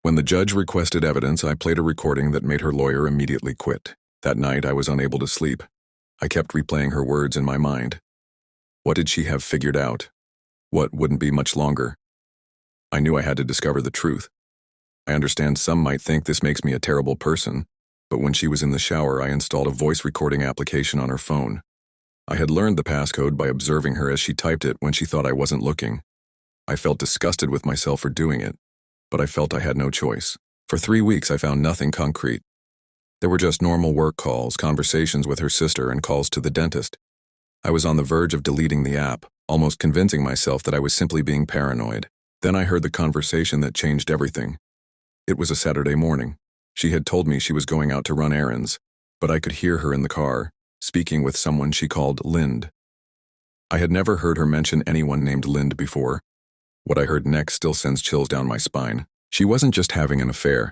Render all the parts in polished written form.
When the judge requested evidence, I played a recording that made her lawyer immediately quit. That night, I was unable to sleep. I kept replaying her words in my mind. What did she have figured out? What wouldn't be much longer? I knew I had to discover the truth. I understand some might think this makes me a terrible person, but when she was in the shower, I installed a voice recording application on her phone. I had learned the passcode by observing her as she typed it when she thought I wasn't looking. I felt disgusted with myself for doing it, but I felt I had no choice. For 3 weeks, I found nothing concrete. There were just normal work calls, conversations with her sister, and calls to the dentist. I was on the verge of deleting the app, almost convincing myself that I was simply being paranoid. Then I heard the conversation that changed everything. It was a Saturday morning. She had told me she was going out to run errands, but I could hear her in the car, speaking with someone she called Lind. I had never heard her mention anyone named Lind before. What I heard next still sends chills down my spine. She wasn't just having an affair.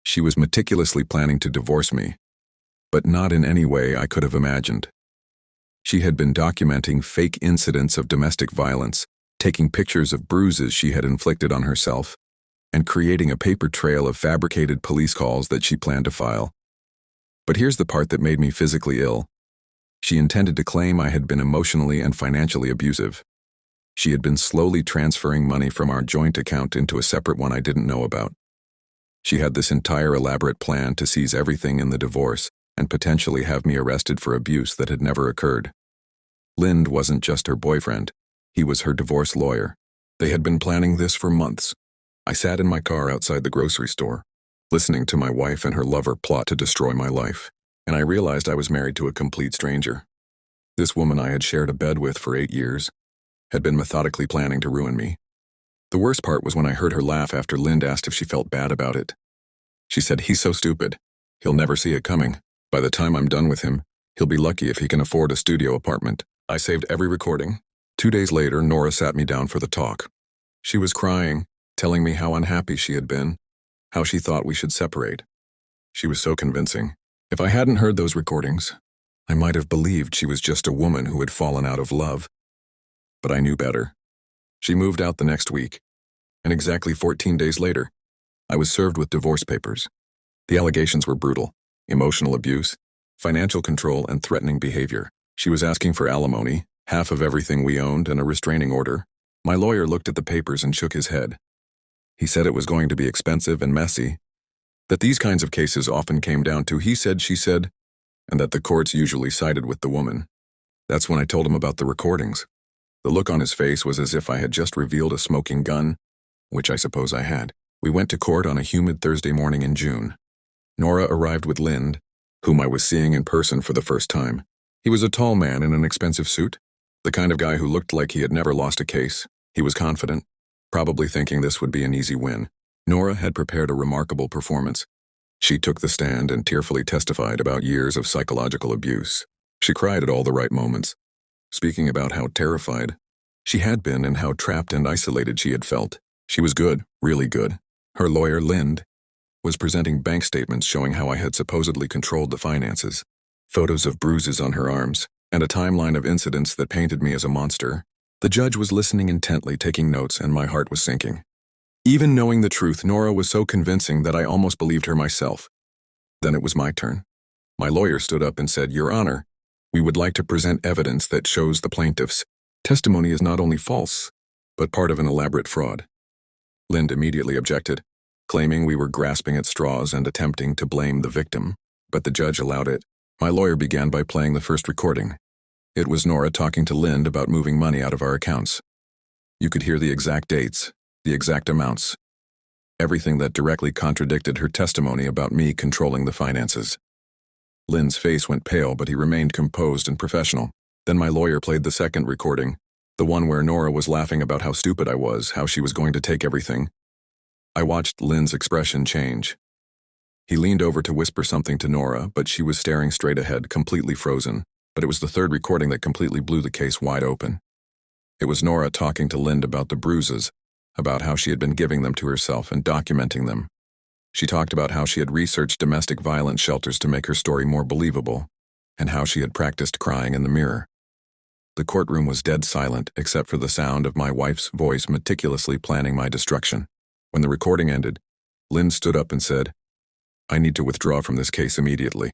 She was meticulously planning to divorce me, but not in any way I could have imagined. She had been documenting fake incidents of domestic violence, taking pictures of bruises she had inflicted on herself, and creating a paper trail of fabricated police calls that she planned to file. But here's the part that made me physically ill. She intended to claim I had been emotionally and financially abusive. She had been slowly transferring money from our joint account into a separate one I didn't know about. She had this entire elaborate plan to seize everything in the divorce and potentially have me arrested for abuse that had never occurred. Lind wasn't just her boyfriend. He was her divorce lawyer. They had been planning this for months. I sat in my car outside the grocery store, listening to my wife and her lover plot to destroy my life, and I realized I was married to a complete stranger. This woman I had shared a bed with for 8 years had been methodically planning to ruin me. The worst part was when I heard her laugh after Lind asked if she felt bad about it. She said, "He's so stupid. He'll never see it coming. By the time I'm done with him, he'll be lucky if he can afford a studio apartment." I saved every recording. 2 days later, Nora sat me down for the talk. She was crying, telling me how unhappy she had been, how she thought we should separate. She was so convincing. If I hadn't heard those recordings, I might have believed she was just a woman who had fallen out of love. But I knew better. She moved out the next week, and exactly 14 days later, I was served with divorce papers. The allegations were brutal: emotional abuse, financial control, and threatening behavior. She was asking for alimony, half of everything we owned, and a restraining order. My lawyer looked at the papers and shook his head. He said it was going to be expensive and messy, that these kinds of cases often came down to he said, she said, and that the courts usually sided with the woman. That's when I told him about the recordings. The look on his face was as if I had just revealed a smoking gun, which I suppose I had. We went to court on a humid Thursday morning in June. Nora arrived with Lind, whom I was seeing in person for the first time. He was a tall man in an expensive suit, the kind of guy who looked like he had never lost a case. He was confident, probably thinking this would be an easy win. Nora had prepared a remarkable performance. She took the stand and tearfully testified about years of psychological abuse. She cried at all the right moments, speaking about how terrified she had been and how trapped and isolated she had felt. She was good, really good. Her lawyer, Lind, was presenting bank statements showing how I had supposedly controlled the finances, photos of bruises on her arms, and a timeline of incidents that painted me as a monster. The judge was listening intently, taking notes, and my heart was sinking. Even knowing the truth, Nora was so convincing that I almost believed her myself. Then it was my turn. My lawyer stood up and said, "Your Honor, we would like to present evidence that shows the plaintiff's testimony is not only false, but part of an elaborate fraud." Lind immediately objected, claiming we were grasping at straws and attempting to blame the victim, but the judge allowed it. My lawyer began by playing the first recording. It was Nora talking to Lind about moving money out of our accounts. You could hear the exact dates, the exact amounts, everything that directly contradicted her testimony about me controlling the finances. Lind's face went pale, but he remained composed and professional. Then my lawyer played the second recording, the one where Nora was laughing about how stupid I was, how she was going to take everything. I watched Lind's expression change. He leaned over to whisper something to Nora, but she was staring straight ahead, completely frozen. But it was the third recording that completely blew the case wide open. It was Nora talking to Lind about the bruises, about how she had been giving them to herself and documenting them. She talked about how she had researched domestic violence shelters to make her story more believable, and how she had practiced crying in the mirror. The courtroom was dead silent except for the sound of my wife's voice meticulously planning my destruction. When the recording ended, Lynn stood up and said, "I need to withdraw from this case immediately,"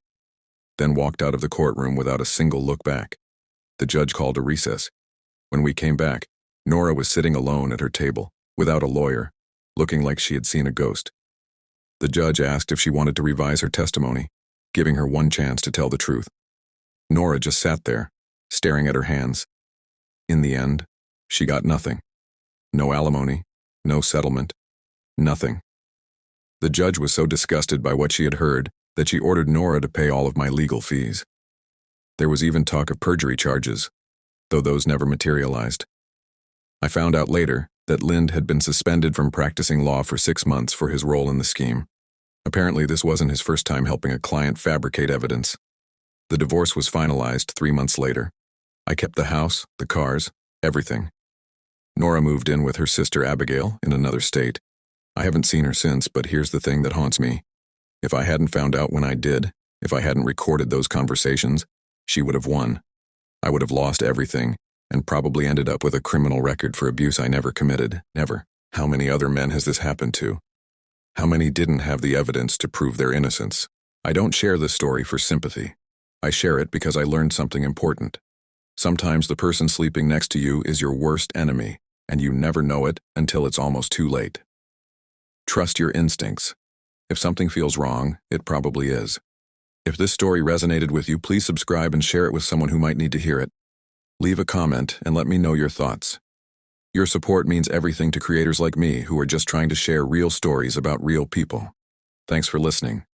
then walked out of the courtroom without a single look back. The judge called a recess. When we came back, Nora was sitting alone at her table, without a lawyer, looking like she had seen a ghost. The judge asked if she wanted to revise her testimony, giving her one chance to tell the truth. Nora just sat there, staring at her hands. In the end, she got nothing. No alimony, no settlement, nothing. The judge was so disgusted by what she had heard that she ordered Nora to pay all of my legal fees. There was even talk of perjury charges, though those never materialized. I found out later that Lind had been suspended from practicing law for 6 months for his role in the scheme. Apparently, this wasn't his first time helping a client fabricate evidence. The divorce was finalized 3 months later. I kept the house, the cars, everything. Nora moved in with her sister Abigail in another state. I haven't seen her since, but here's the thing that haunts me. If I hadn't found out when I did, if I hadn't recorded those conversations, she would have won. I would have lost everything, and probably ended up with a criminal record for abuse I never committed, never. How many other men has this happened to? How many didn't have the evidence to prove their innocence? I don't share this story for sympathy. I share it because I learned something important. Sometimes the person sleeping next to you is your worst enemy, and you never know it until it's almost too late. Trust your instincts. If something feels wrong, it probably is. If this story resonated with you, please subscribe and share it with someone who might need to hear it. Leave a comment and let me know your thoughts. Your support means everything to creators like me who are just trying to share real stories about real people. Thanks for listening.